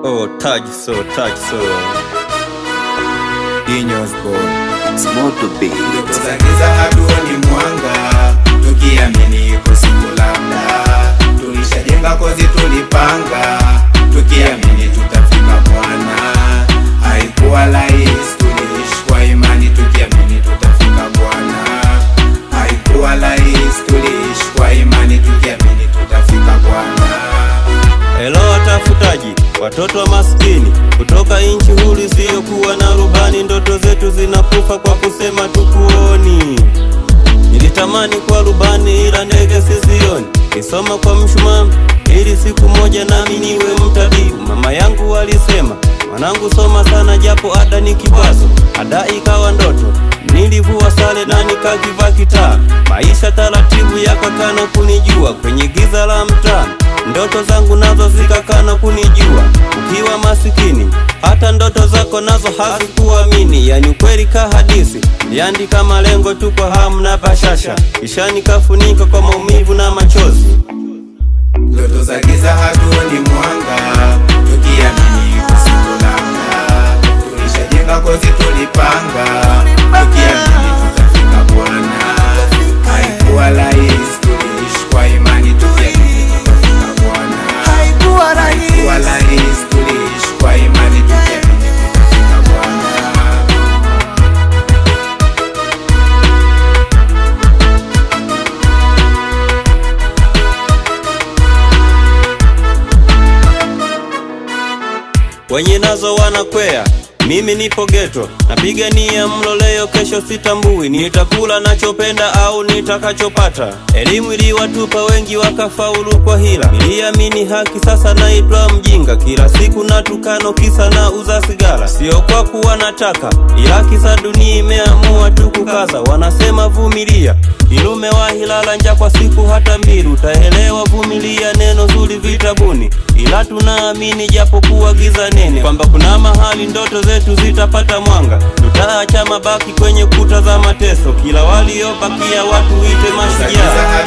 Oh, touch so. Genius boy. Small to big. Tuzagiza hatuoni mwanga, tukiamini ipo siku labda. Tulishajenga kozi tulipanga, tukiamini tutafika Bwana. Haikuwa rahisi, tuliishi kwa imani, tukiamini tutafika Bwana. Haikuwa rahisi, tuliishi kwa imani, tukiamini tutafika Bwana. Hello watafutaji, watoto wa maskini kutoka inchi huru isiyokuwa na rubani. Ndoto zetu zinakufa kwa kusema tukuoni. Nilitamani kwa rubani ila ndege sisioni. Nisoma kwa mshumaa ili siku moja nami niwe mtabibu. Mama yangu alisema, mwanangu soma sana japo ada ni kibazo. Ada ikawa ndoto, nilivua sare na nikakivaa kitaa. Maisha taratibu yakakana kunijua kwenye giza la mtaa. Ndoto zangu nazo zikakana kunijua. Ukiwa masikini hata ndoto zako nazo hazikuamini. Yani kweli ka hadithi, niandika malengo tu kwa hamu na bashasha, kisha nikafunika kwa maumivu na machozi. Ndoto za giza hatuoni mwanga, tukiamini ipo siku labda. Tulishajenga kozi tulipanga, tukiamini tutafika Bwana. Haikuwa rahisi, tuliishi kwa imani, tukiamini tutafika Bwana. Haikuwa rahisi, tuliishi kwa imani, tukiamini tutafika Bwana. Wenye nazo wanakwea, mimi nipo geto. Napigania mlo leo, kesho sitambui nitakula nachopenda au nitakachopata. Elimu iliwatupa wengi wakafaulu kwa hila. Niliamini haki, sasa naitwa mjinga. Kila siku natukano kisa na uza sigara. Sio kwa kuwa nataka, ila kisa dunia imeamua tu kukaza. Wanasema vumilia, ilume wahilala nja kwa siku hata mbili. Utaelewa vumilia, neno zuri vitabuni. Ila tunaamini japo kuwa giza nene, kwamba kuna mahali ndoto zetu zitapata mwanga. Tutaacha mabaki kwenye kuta za mateso, kila waliobakia watu ite mashujaa.